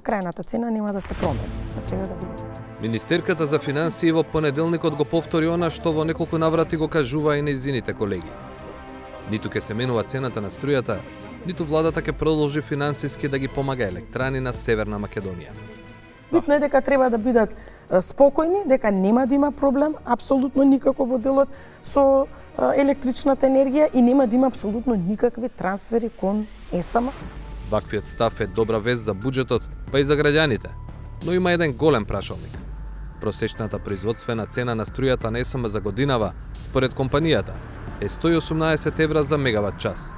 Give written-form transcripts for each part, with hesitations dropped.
Крајната цена нема да се промени. А сега да видиме. Министерката за финансии во понеделникот го повтори она што во неколку наврати го кажува и нејзините колеги. Ниту ќе се менува цената на струјата, ниту владата ќе продолжи финансиски да ги помага електрани на Северна Македонија. Битно е дека треба да бидат спокојни, дека нема да има проблем апсолутно никако во делот со електричната енергија и нема да има апсолутно никакви трансфери кон ЕСМ. Ваквиот став е добра вест за буџетот, па и за граѓаните, но има еден голем прашалник. Просечната производствена цена на струјата на ЕСМ за годинава, според компанијата, е 118 евра за мегават час.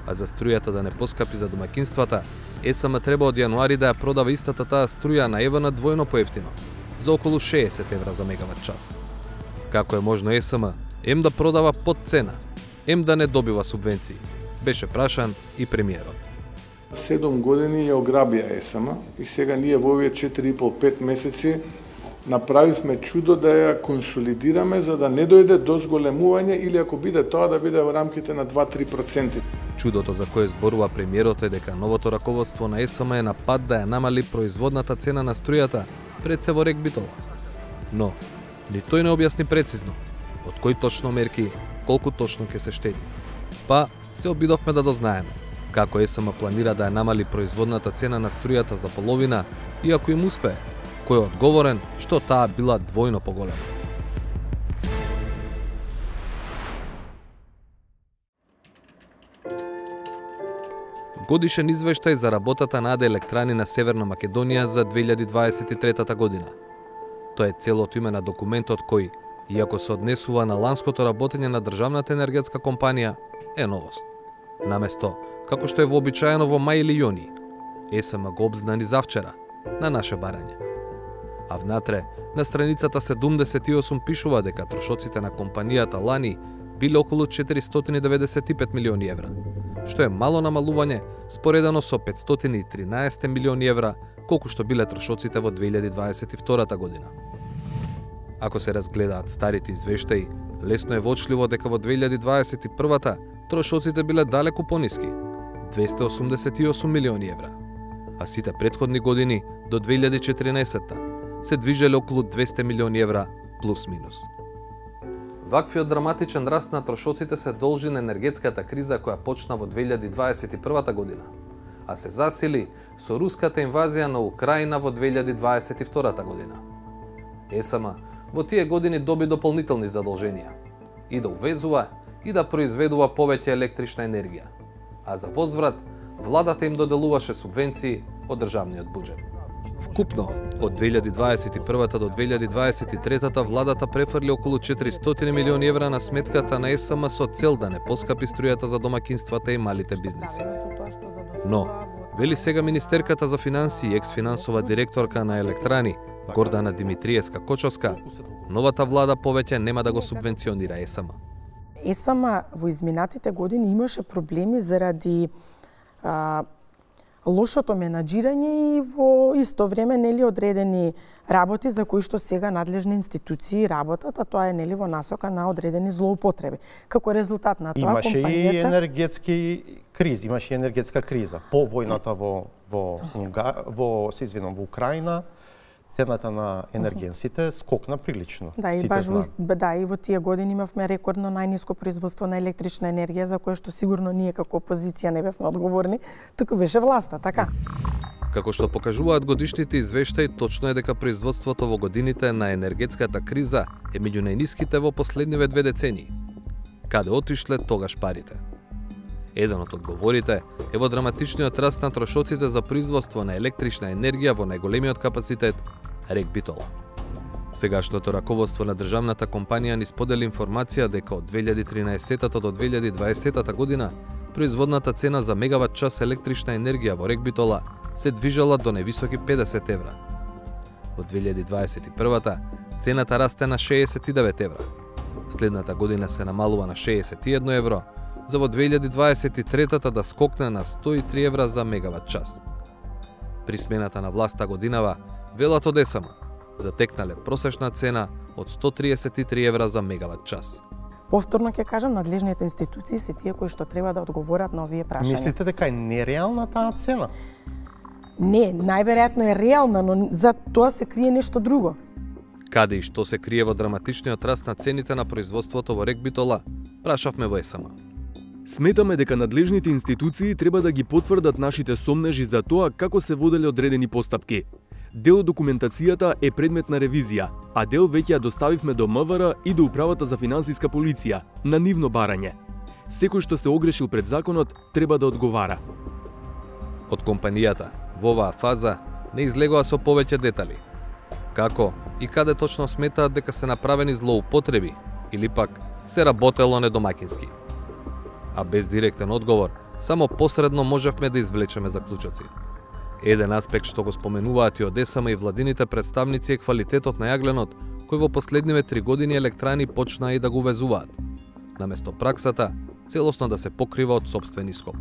А за струјата да не поскапи за домакинствата, ЕСМ треба од јануари да ја продава истата таа струја на ЕВН двојно поевтино, за околу 60 евра за мегават час. Како е можно ЕСМ ем да продава под цена, ем да не добива субвенции, беше прашан и премиерот. 7 години ја ограбија ЕСМ и сега ние во овие 4,5-5 месеци направивме чудо да ја консолидираме за да не дојде до зголемување или ако биде тоа да биде во рамките на 2-3%. Чудото за кое зборува премиерот е дека новото раководство на ЕСМ е на пат да ја намали производната цена на струјата пред се во РЕК Битола. Но, ни тој не објасни прецизно од кои точно мерки, колку точно ќе се штеди. Па, се обидовме да дознаеме како ЕСМ планира да ја намали производната цена на струјата за половина и ако им успее, кој е одговорен што таа била двојно поголема. Годишен извештај за работата на АД Електрани на Северна Македонија за 2023 година. Тоа е целото име на документот кој, иако се однесува на ланското работење на државната енергетска компанија, е новост. Наместо, како што е вообичаено во мај или јуни, ЕСМ го обзнани завчера, на наше барање. А внатре, на страницата 78 пишува дека трошоците на компанијата лани биле околу 495 милиони евра, што е мало намалување споредено со 513 милиони евра, колку што биле трошоците во 2022 година. Ако се разгледаат старите извештаи, лесно е воочливо дека во 2021 трошоците биле далеку пониски – 288 милиони евра, а сите претходни години до 2014 се движеле околу 200 милиони евра плюс-минус. Ваквиот драматичен раст на трошоците се должи на енергетската криза која почна во 2021 година, а се засили со руската инвазија на Украина во 2022 година. ЕСМ во тие години доби дополнителни задолженија и да увезува и да произведува повеќе електрична енергија, а за возврат владата им доделуваше субвенции од државниот буџет. Вкупно, од 2021 до 2023 владата префрли околу 400 милиони евра на сметката на ЕСМ со цел да не поскапи струјата за домакинствата и малите бизнеси. Но, вели сега министерката за финансии и екс-финансова директорка на Електрани, Гордана Димитриевска-Кочовска, новата влада повеќе нема да го субвенционира ЕСМ. ЕСМ во изминатите години имаше проблеми заради лошото менаџирање и во исто време нели одредени работи за кои што сега надлежни институции работат, а тоа е нели во насока на одредени злоупотреби. Како резултат на тоа имаше компанијата и енергетски кризи, имаше и енергетска криза по војната во Украина. Цената на енергенсите скокна прилично. Да, и баш и во тие години имавме рекордно најниско производство на електрична енергија, за кое што сигурно ние како опозиција не бевме одговорни, туку беше власта, така. Како што покажуваат годишните извештаи, точно е дека производството во годините на енергетската криза е меѓу најниските во последниве 2 децении. Каде отишле тогаш парите? Еден од одговорите е во драматичниот раст на трошоците за производство на електрична енергија во најголемиот капацитет РЕК Битола. Сегашното раководство на државната компанија ни сподели информација дека од 2013 до 2020 година производната цена за мегават час електрична енергија во РЕК Битола се движала до невисоки 50 евра. Во 2021 цената расте на 69 евра. Следната година се намалува на 61 евро, за во 2023 да скокне на 103 евра за мегават час. При смената на власта годинава, велат од ЕСМ, затекнале просечна цена од 133 евра за мегават час. Повторно ќе кажам, надлежните институции се тие кои што треба да одговорат на овие прашања. Мислите дека е нереална таа цена? Не, најверојатно е реална, но за тоа се крие нешто друго. Каде и што се крие во драматичниот раст на цените на производството во РЕК Битола, прашавме во ЕСМ. Сметаме дека надлежните институции треба да ги потврдат нашите сомнежи за тоа како се воделе одредени постапки. Дел од документацијата е предмет на ревизија, а дел веќе ја доставивме до МВР и до Управата за финансиска полиција, на нивно барање. Секој што се огрешил пред законот треба да одговара. Од компанијата во оваа фаза не излегоа со повеќе детали. Како и каде точно сметаат дека се направени злоупотреби или пак се работело недомаќински. А без директен одговор, само посредно можевме да извлечеме заклучоци. Еден аспект што го споменуваат и од ЕСМ и владините представници е квалитетот на јагленот, кој во последниве 3 години електрани почнаа и да го везуваат, наместо праксата целосно да се покрива од сопствен ископ.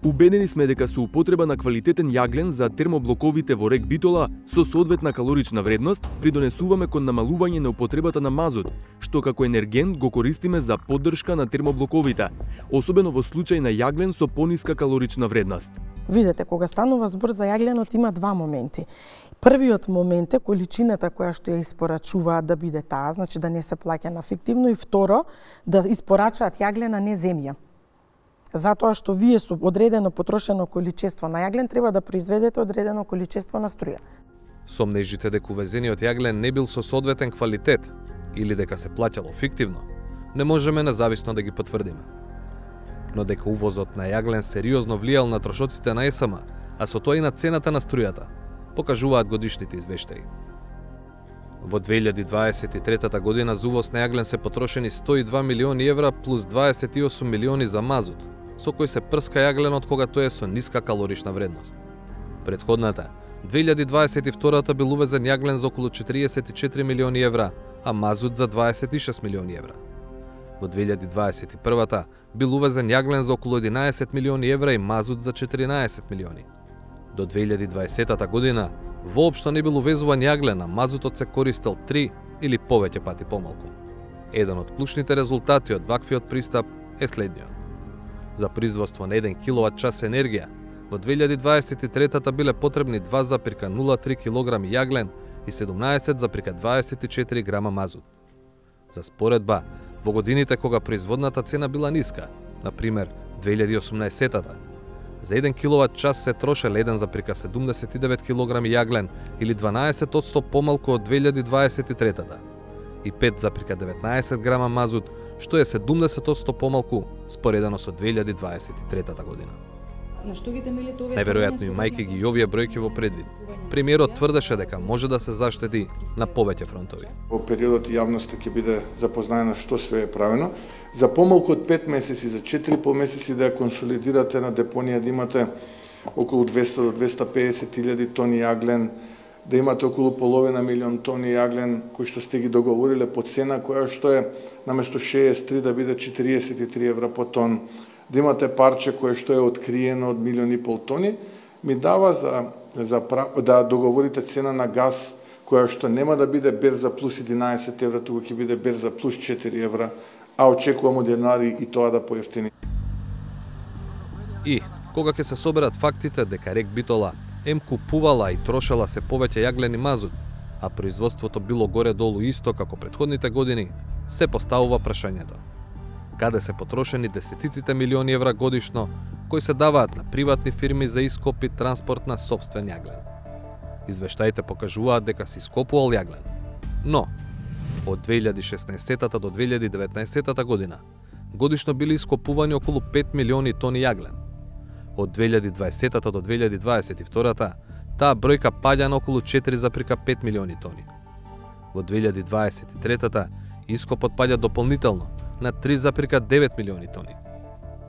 Убедени сме дека со употреба на квалитетен јаглен за термоблоковите во РЕК Битола со соодветна калорична вредност придонесуваме кон намалување на употребата на мазут, што како енергент го користиме за поддршка на термоблоковите, особено во случај на јаглен со пониска калорична вредност. Видете, кога станува збор за јагленот има два моменти. Првиот момент е количината која што ја испорачуваат да биде таа, значи да не се плаќа на фиктивно, и второ, да испорачаат јаглена не земја. Затоа што вие со одредено потрошено количество на јаглен треба да произведете одредено количество на струја. Сомнежите дека увезениот јаглен не бил со соодветен квалитет или дека се плаќало фиктивно, не можеме независно да ги потврдиме. Но дека увозот на јаглен сериозно влијал на трошоците на ЕСМ, а со тоа и на цената на струјата, покажуваат годишните извештаи. Во 2023 година за увоз на јаглен се потрошени 102 милиони евра плюс 28 милиони за мазут, со кој се прска јагленот кога тој е со ниска калорична вредност. Предходната, 2022 бил увезен јаглен за околу 44 милиони евра, а мазут за 26 милиони евра. Во 2021 бил увезен јаглен за околу 11 милиони евра и мазут за 14 милиони. До 2020 година воопшто не бил увезуван јаглен, а мазутот се користел 3 или повеќе пати помалку. Еден од клучните резултати од ваквиот пристап е следниот. За производство на 1 киловат-час енергија, во 2023 биле потребни 2,03 кг јаглен и 17,24 грама мазут. За споредба, во годините кога производната цена била ниска, например 2018-та, за 1 киловат-час се трошел 1,79 кг јаглен или 12% помалку од 2023-та и 5,19 грама мазут, што е 70% помалку споредено со 2023 година. Најверојатно и мајки ги овие бројки во предвид. Премиерот тврдеше дека може да се заштеди на повеќе фронтови. Во периодот јавноста ќе биде запознаена што све е правено. За помалку од 5 месеци, за 4,5 месеци да ја консолидирате на депонија, да имате околу 200 до 250 илјади тони јаглен, да имате околу половина милион тони јаглен кои што сте ги договориле по цена која што е наместо 63 да биде 43 евра по тон, да имате парче кое што е откриено од 1,5 милиони тони, ми дава да договорите цена на газ која што нема да биде берза плюс 11 евра, туку ќе биде берза плюс 4 евра, а очекувам од јануари и тоа да поевтини. И кога ќе се соберат фактите дека РЕК Битола купувала и трошела се повеќе јаглен и мазут, а производството било горе-долу исто како претходните години, се поставува прашањето. Каде се потрошени десетиците милиони евра годишно кои се даваат на приватни фирми за ископ и транспорт на сопствен јаглен? Извештаите покажуваат дека се ископувал јаглен. Но, од 2016 до 2019 година, годишно били ископувани околу 5 милиони тони јаглен. Од 2020 до 2022 таа бројка паѓа на околу 4,5 милиони тони. Во 2023 ископот паѓа дополнително на 3,9 милиони тони.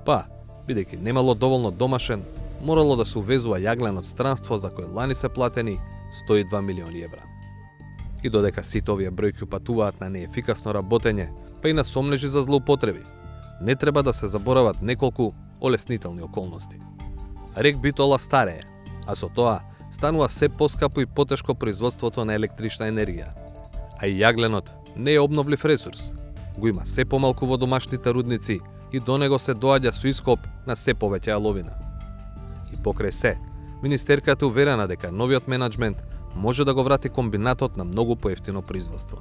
Па, бидејќи немало доволно домашен, морало да се увезува јаглен од странство за кој лани се платени 102 милиони евра. И додека сите овие бројки упатуваат на неефикасно работење, па и на сомнежи за злоупотреби, не треба да се заборават неколку олеснителни околности. РЕК Битола старее, а со тоа станува се поскапо и потешко производството на електрична енергија. А и јагленот не е обновлив ресурс. Го има се помалку во домашните рудници и до него се доаѓа со ископ на се повеќе јаловина. И покрај се, Министерката уверена дека новиот менаџмент може да го врати комбинатот на многу поевтино производство.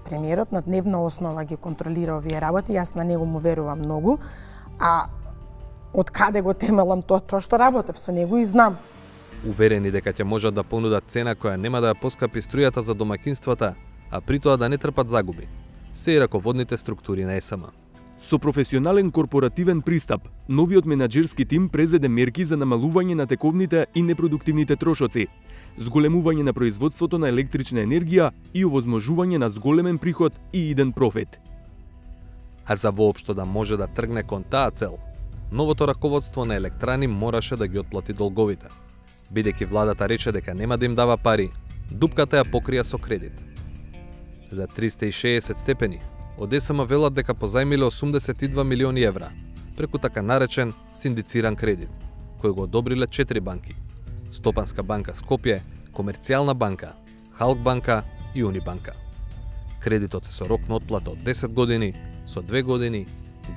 Премиерот на дневна основа ги контролира овие работи, јас на него му верувам многу, а од каде го темелам тоа што работев со него и знам. Уверени дека ќе можат да понудат цена која нема да ја поскапи струјата за домаќинствата, а при тоа да не трпат загуби, се и раководните структури на ЕСМ. Со професионален корпоративен пристап, новиот менаџерски тим презеде мерки за намалување на тековните и непродуктивните трошоци, зголемување на производството на електрична енергија и овозможување на зголемен приход и иден профит. А за воопшто да може да тргне кон таа цел, новото раководство на електрани мораше да ги отплати долговите. Бидејќи владата рече дека нема да им дава пари, дупката ја покрија со кредит. За 360 степени, од ЕСМ велат дека позајмиле 82 милиони евра, преку така наречен синдициран кредит, кој го одобриле 4 банки: Стопанска банка Скопје, Комерцијална банка, Халк банка и Унибанка. Кредитот е со рок на отплата од 10 години, со 2 години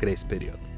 грејс период.